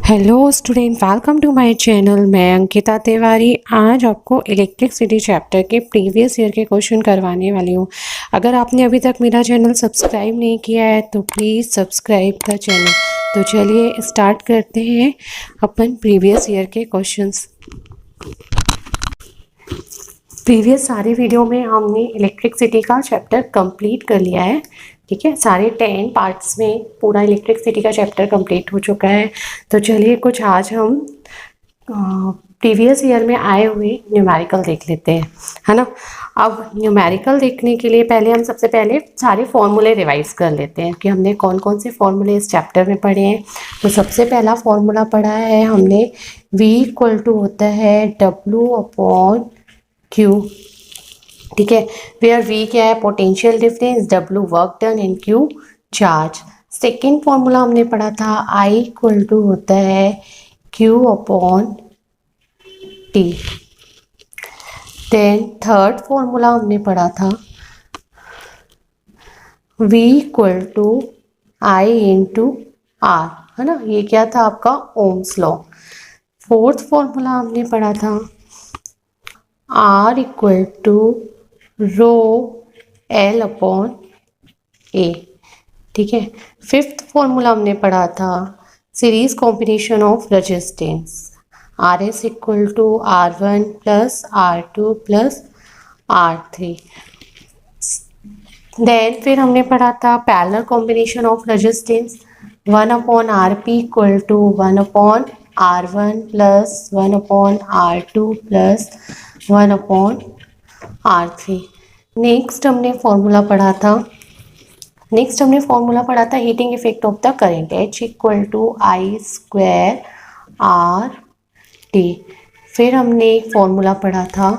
Hello student, welcome to my channel. मैं अंकिता तिवारी आज आपको इलेक्ट्रिसिटी चैप्टर के प्रीवियस ईयर के क्वेश्चन करवाने वाली हूँ। अगर आपने अभी तक मेरा चैनल सब्सक्राइब नहीं किया है तो प्लीज़ सब्सक्राइब द चैनल। तो चलिए स्टार्ट करते हैं अपन प्रीवियस ईयर के क्वेश्चंस। प्रीवियस सारे वीडियो में हमने इलेक्ट्रिसिटी का चैप्टर कंप्लीट कर लिया है। ठीक है, सारे 10 पार्ट्स में पूरा इलेक्ट्रिसिटी का चैप्टर कंप्लीट हो चुका है। तो चलिए कुछ आज हम प्रीवियस ईयर में आए हुए न्यूमेरिकल देख लेते हैं, है ना। अब न्यूमेरिकल देखने के लिए पहले हम सबसे पहले सारे फॉर्मूले रिवाइज कर लेते हैं कि हमने कौन कौन से फॉर्मूले इस चैप्टर में पढ़े हैं। तो सबसे पहला फॉर्मूला पढ़ा है हमने, V इक्वल टू होता है W अपॉन Q। ठीक है, वेयर V क्या है, potential difference, W work done and Q charge. Second formula हमने पढ़ा था I इक्वल टू होता है Q upon T। Then third formula हमने पढ़ा था V equal to I into R, है ना। ये क्या था आपका ओम्स लॉ। फोर्थ फॉर्मूला हमने पढ़ा था R equal to rho L upon A। ठीक है, फिफ्थ फॉर्मूला हमने पढ़ा था series combination of resistance, RS equal to R1 plus R2 plus R3। Then फिर हमने पढ़ा था parallel combination of resistance, 1 upon RP equal to 1 upon R1 plus 1 upon R2 plus 1 upon R3। Next हमने formula पढ़ा था heating effect of the current, H equal to I square R T। फिर हमने formula पढ़ा था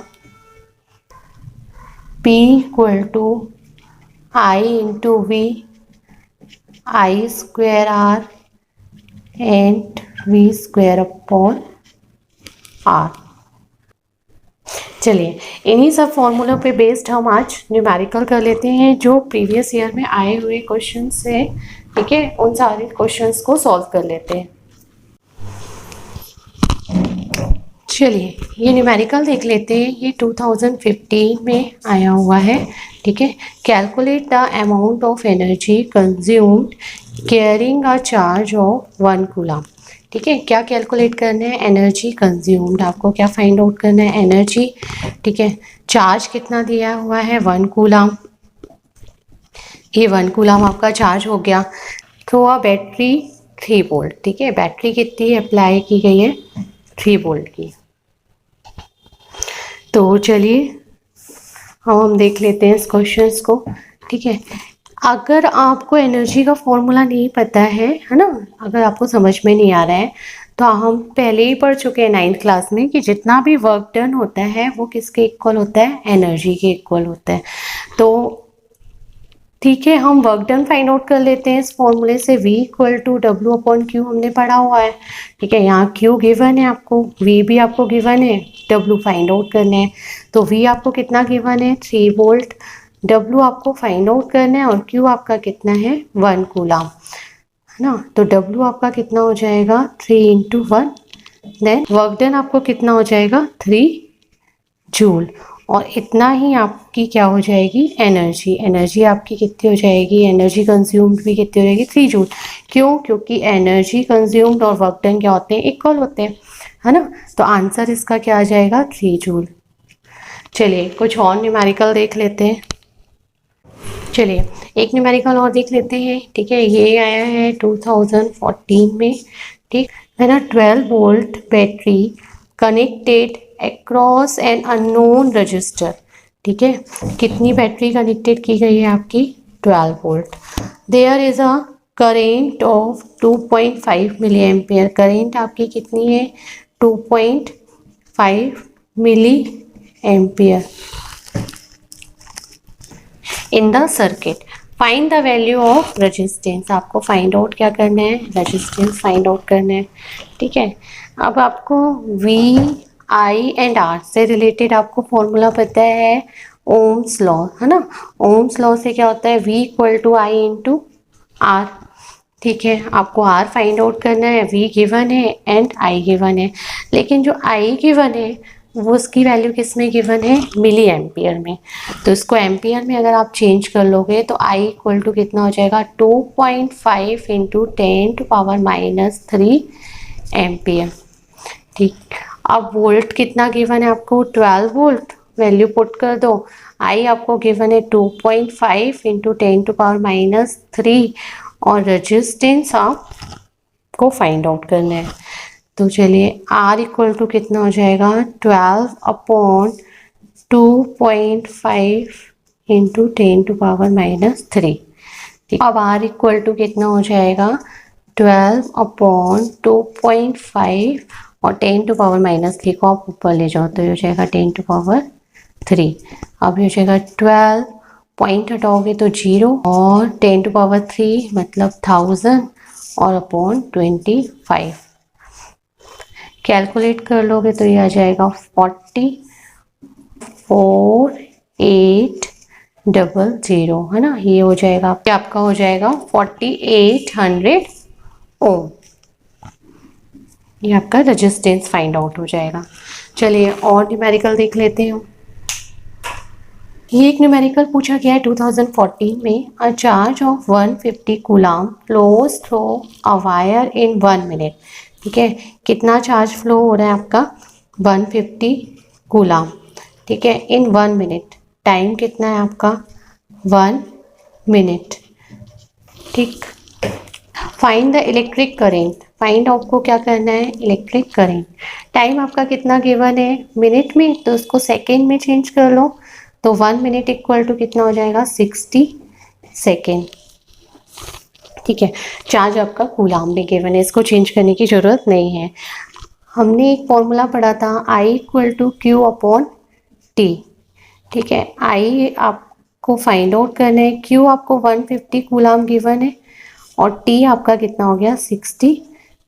P equal to I into V, I square R and V square upon R। चलिए इन्हीं सब फॉर्मूलों पे बेस्ड हम आज न्यूमेरिकल कर लेते हैं जो प्रीवियस ईयर में आए हुए क्वेश्चंस हैं। ठीक है, उन सारे क्वेश्चंस को सॉल्व कर लेते हैं। चलिए ये न्यूमेरिकल देख लेते हैं। ये 2015 में आया हुआ है। ठीक है, calculate the amount of energy consumed carrying a charge of 1 coulomb. ठीक है, क्या कैलकुलेट करना है, एनर्जी कंज्यूम्ड। आपको क्या फाइंड आउट करना है, एनर्जी। ठीक है, चार्ज कितना दिया हुआ है 1 कूलम। ये 1 कूलम आपका चार्ज हो गया थ्रू अ बैटरी 3 वोल्ट। ठीक है, बैटरी कितनी अप्लाई की गई है, 3 वोल्ट की। तो चलिए हम देख लेते हैं इस क्वेश्चंस को। ठीक है, अगर आपको एनर्जी का फॉर्मूला नहीं पता है ना, अगर आपको समझ में नहीं आ रहा है, तो हम पहले ही पढ़ चुके हैं 9th क्लास में कि जितना भी वर्क डन होता है वो किसके इक्वल होता है, एनर्जी के इक्वल होता है। तो ठीक है, हम वर्क डन फाइंड आउट कर लेते हैं इस फॉर्मूले से। V equal to W upon Q हमने पढ़ा हुआ है। ठीक है, यहाँ Q गिवन है आपको, V भी आपको गिवन है, W फाइंड आउट करना है। तो V आपको कितना गिवन है, 3 वोल्ट, W आपको फाइंड आउट करना है और Q आपका कितना है, 1 कूलम, है ना। तो W आपका कितना हो जाएगा, 3 इंटू 1। देन वर्क डन आपको कितना हो जाएगा, 3 जूल। और इतना ही आपकी क्या हो जाएगी, एनर्जी आपकी कितनी हो जाएगी, एनर्जी कंज्यूम्ड भी कितनी हो जाएगी, 3 जूल। क्यों, क्योंकि एनर्जी कंज्यूम्ड और वर्क डन क्या होते हैं, इक्वल होते हैं, है ना। तो आंसर इसका क्या आ जाएगा, 3 जूल। चलिए कुछ और न्यूमेरिकल देख लेते हैं। चलिए एक न्यूमेरिकल और देख लेते हैं। ठीक है, ये आया है 2014 में। ठीक है ना, 12 volt battery connected across an unknown register. ठीक है, कितनी बैटरी कनेक्टेड की गई है आपकी, 12 volt. There is a current of 2.5 milli ampere. Current आपकी कितनी है, 2.5 milli ampere in the circuit. Find the value of resistance. आपको फाइंड आउट क्या करना है, रेजिस्टेंस फाइंड आउट करना है। ठीक है, अब आपको V I एंड R से रिलेटेड आपको फॉर्मूला पता है, ओम्स लॉ, है ना। ओम्स लॉ से क्या होता है, V equal to I into R। ठीक है, आपको आर फाइंड आउट करना है, वी गिवन है एंड आई गिवन है, लेकिन जो आई गिवन है वो उसकी वैल्यू किस में गिवन है, मिली एम्पियर में। तो इसको एम्पियर में अगर आप चेंज कर लोगे तो आई इक्वल टू कितना हो जाएगा, 2.5 इंटू 10⁻³ एम्पियर। ठीक, अब वोल्ट कितना गिवन है आपको, 12 वोल्ट, वैल्यू पुट कर दो। आई आपको गिवन है 2.5 इंटू 10⁻³ और रेजिस्टेंस आपको फाइंड आउट करना है। तो चलिए R इक्वल टू कितना हो जाएगा, 12/2.5 इंटू 10⁻³ ठीक, अब R इक्वल टू कितना हो जाएगा, 12/2.5 और 10⁻³ को आप ऊपर ले जाओ तो ये हो जाएगा 10⁻3। अब ये हो जाएगा 12, पॉइंट हटाओगे तो 0 और 10⁻³ मतलब 1000 और अपॉन 25 कैलकुलेट कर लोगे तो ये आ जाएगा 44,800 है ना। ये हो जाएगा आपका हो जाएगा 4800 ओम। ये आपका रेजिस्टेंस फाइंड आउट हो जाएगा। चलिए और न्यूमेरिकल देख लेते हैं। ये एक न्यूमेरिकल पूछा गया है 2014 में। A charge of 150 coulomb flows through a wire in 1 minute. ठीक है, कितना चार्ज फ्लो हो रहा है आपका, 150 कूलाम, ठीक है, इन 1 मिनट। टाइम कितना है आपका, 1 मिनट। ठीक, find the electric current, find आपको क्या करना है, इलेक्ट्रिक करेंट। टाइम आपका कितना गिवन है मिनट में, तो उसको सेकेंड में चेंज कर लो। तो 1 मिनट इक्वल टू कितना हो जाएगा, 60 सेकेंड। ठीक है, चार्ज आपका कूलाम में गिवन है, इसको चेंज करने की ज़रूरत नहीं है। हमने एक फॉर्मूला पढ़ा था I equal to Q upon T। ठीक है, I आपको फाइंड आउट करना है, Q आपको 150 कूलाम गिवन है और T आपका कितना हो गया, 60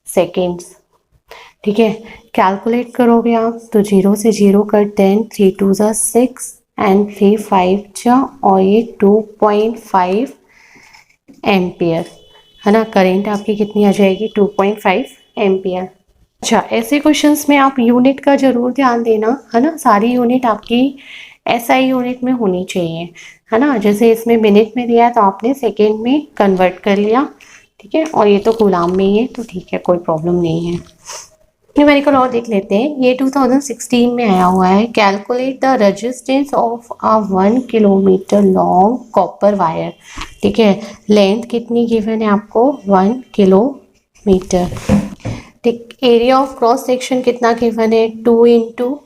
सेकेंड्स। ठीक है, कैलकुलेट करोगे आप तो 0 से 0 कर 10, 3 2 ज़ा 6 एंड 3 5 जा और ये 2.5 एम्पियर है ना। करेंट आपकी कितनी आ जाएगी, 2.5 एम्पियर। अच्छा, ऐसे क्वेश्चंस में आप यूनिट का जरूर ध्यान देना है ना, सारी यूनिट आपकी SI यूनिट में होनी चाहिए है ना। जैसे इसमें मिनट में दिया है तो आपने सेकेंड में कन्वर्ट कर लिया, ठीक है, और ये तो कूलाम में ही है तो ठीक है, कोई प्रॉब्लम नहीं है। न्यूमेरिकल और देख लेते हैं, ये 2016 में आया हुआ है। Calculate the resistance of a 1 kilometre long copper wire. ठीक है, लेंथ कितनी गिवन है आपको, 1 किलोमीटर। ठीक, एरिया ऑफ क्रॉस सेक्शन कितना गिवन है, 2 इंटू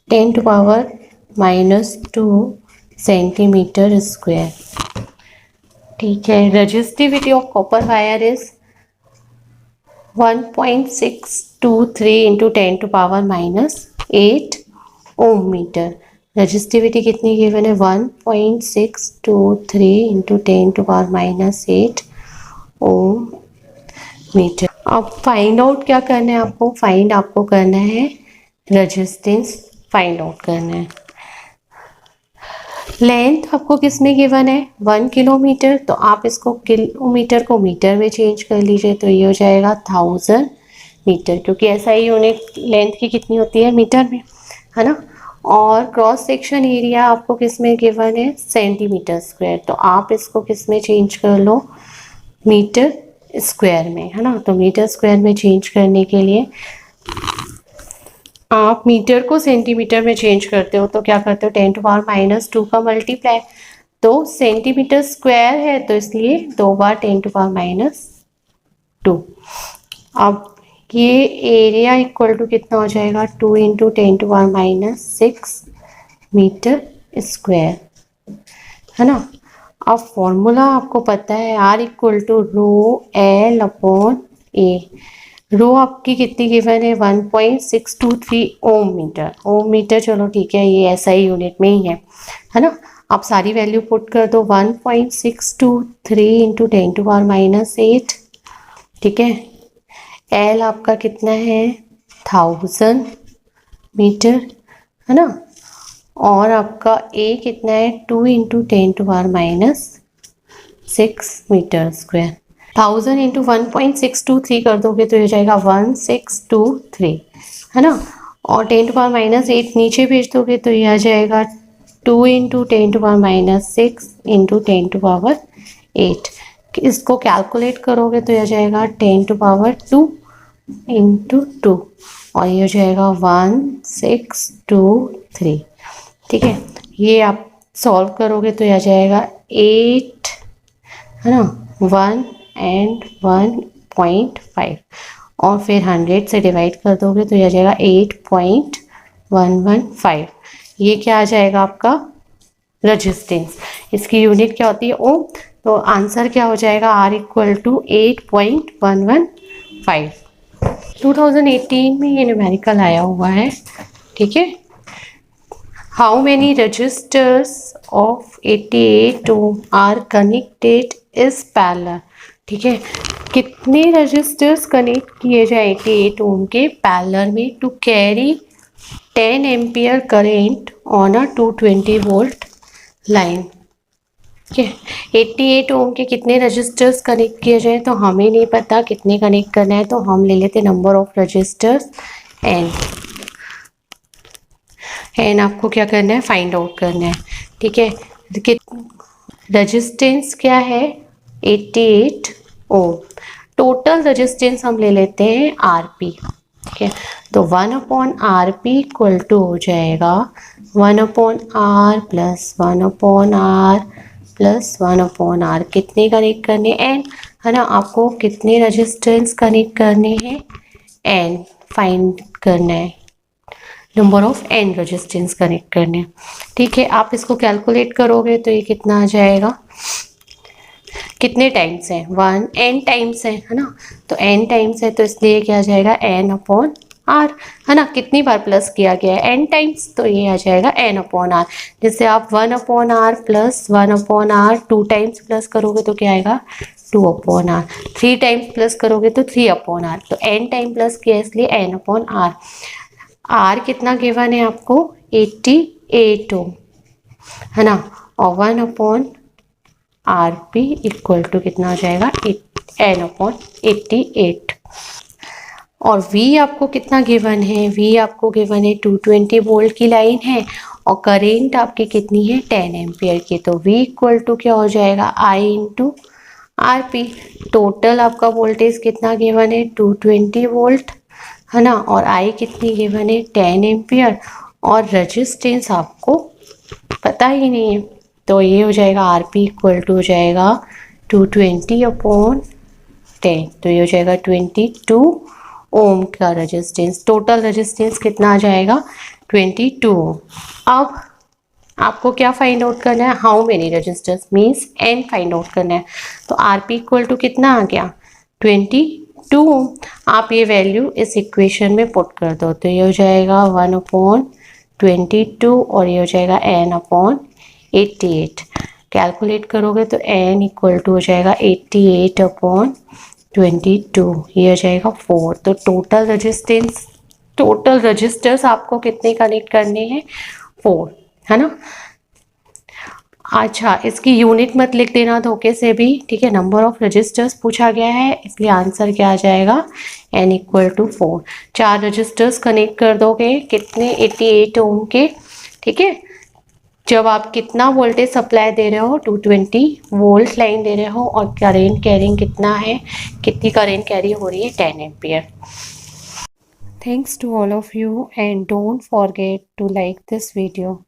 10⁻⁻² सेंटीमीटर स्क्वायर। ठीक है, resistivity of copper wire is 1.623 into 10⁻⁸ ohm metre. Resistivity कितनी गिवन है, 1.623 इंटू 10⁻⁸ ओम मीटर। अब फाइंड आउट क्या करना है आपको, फाइंड आपको करना है रेजिस्टेंस फाइंड आउट करना है। लेंथ आपको किस में गिवन है, 1 किलोमीटर, तो आप इसको किलोमीटर को मीटर में चेंज कर लीजिए तो ये हो जाएगा 1000 मीटर, क्योंकि ऐसा ही यूनिट लेंथ की कितनी होती है, मीटर में है ना। और क्रॉस सेक्शन एरिया आपको किस में गिवन है, सेंटीमीटर स्क्वायर, तो आप इसको किस में चेंज कर लो, मीटर स्क्वायर में है ना। तो मीटर स्क्वायर में चेंज करने के लिए आप मीटर को सेंटीमीटर में चेंज करते हो तो क्या करते हो, 10⁻⁻² का मल्टीप्लाई, तो सेंटीमीटर स्क्वायर है तो इसलिए 2 बार 10⁻²। अब ये एरिया इक्वल टू कितना हो जाएगा, 2 इंटू 10⁻⁶ मीटर स्क्वायर है ना। अब फॉर्मूला आपको पता है, R equal to ρL upon A। Rho आपकी कितनी गिवन है, 1.623 ओम मीटर। ओम मीटर चलो ठीक है, ये SI यूनिट में ही है ना। आप सारी वैल्यू पुट कर दो, 1.623 इंटू 10⁻⁸, ठीक है। L आपका कितना है, 1000 मीटर है ना, और आपका A कितना है, 2 इंटू 10⁻⁶ 6 मीटर स्क्वायर। 1000 इंटू 1.623 कर दोगे तो ये जाएगा 1623, है ना। और 10⁻⁻8 नीचे भेज दोगे तो ये आ जाएगा 2 इंटू 10⁻⁻6 इंटू 10⁻8। इसको कैलकुलेट करोगे तो यह जाएगा 10⁻2 इंटू 2 और ये हो जाएगा 1623। ठीक है, ये आप सॉल्व करोगे तो यह जाएगा 8, है ना, 1 एंड 1.5 और फिर 100 से डिवाइड कर दोगे तो यह जाएगा 8.115। ये क्या आ जाएगा आपका रेजिस्टेंस। इसकी यूनिट क्या होती है? ओम। तो आंसर क्या हो जाएगा? R equal to 8.115। 2018 में ये न्यूमेरिकल आया हुआ है। ठीक है, how many resistors of 88 ohm are connected is parallel. ठीक है, कितने रजिस्टर्स कनेक्ट किए जाए 88 ओम के पैरेलल में to carry 10 ampere current on a 220 volt line. ठीक है, 88 ओम के कितने रजिस्टर्स कनेक्ट किए जाए तो हमें नहीं पता कितने कनेक्ट करना है, तो हम ले लेते नंबर ऑफ रजिस्टर्स एन आपको क्या करना है? फाइंड आउट करना है। ठीक है, रजिस्टेंस क्या है? 88 ओम। टोटल रजिस्टेंस हम ले लेते हैं RP। ठीक है, तो 1/RP इक्वल टू हो जाएगा 1/R plus 1/R plus 1/R। कितने कनेक्ट करने? एन, है ना। आपको कितने रजिस्टेंस कनेक्ट करने हैं? एन फाइंड करना है, number of n resistance connect करने हैं। ठीक है, आप इसको कैलकुलेट करोगे तो ये कितना आ जाएगा? कितने टाइम्स है? 1 n टाइम्स है ना। तो n टाइम्स है तो इसलिए क्या आ जाएगा? n/r, है ना। कितनी बार प्लस किया गया है? n टाइम्स, तो ये आ जाएगा n/r। जैसे आप 1/r plus 1/r 2 times plus करोगे तो क्या आएगा? 2/r। 3 टाइम्स प्लस करोगे तो 3/r। तो n टाइम प्लस किया इसलिए n/r। r कितना गिवन है आपको? 88 ओम, है ना। और 1/RP इक्वल टू कितना हो जाएगा? n/88। और V आपको कितना गिवन है? V आपको गिवन है 220 वोल्ट की लाइन है और करेंट आपकी कितनी है? 10 एम्पियर की। तो V इक्वल टू क्या हो जाएगा? I into RP। टोटल आपका वोल्टेज कितना गिवन है? 220 वोल्ट, है ना। और I कितनी गिवन है? 10 एम्पियर। और रजिस्टेंस आपको पता ही नहीं है, तो ये हो जाएगा RP इक्वल टू हो जाएगा 220/10। तो ये हो जाएगा 22 ओम का रेजिस्टेंस। टोटल रेजिस्टेंस कितना आ जाएगा? 22 ओम। अब आपको क्या फाइंड आउट करना है? How many resistors means n find out करना है। तो RP इक्वल टू कितना आ गया? 22 ओम। आप ये वैल्यू इस इक्वेशन में पुट कर दो तो ये हो जाएगा 1/22 और ये हो जाएगा n/88। कैलकुलेट करोगे तो n इक्वल टू हो जाएगा 88/22, ये हो जाएगा 4। तो टोटल रजिस्टर्स आपको कितने कनेक्ट करने हैं? 4, है ना। अच्छा, इसकी यूनिट मत लिख देना धोखे से भी। ठीक है, नंबर ऑफ रजिस्टर्स पूछा गया है इसलिए आंसर क्या आ जाएगा? n equal to 4। 4 resistors connect कर दोगे कितने? 88 ओम के। ठीक है, जब आप कितना वोल्टेज सप्लाई दे रहे हो? 220 वोल्ट लाइन दे रहे हो और करेंट कैरिंग कितना है? कितनी करेंट कैरी हो रही है? 10 ampere. Thanks to all of you and don't forget to like this video.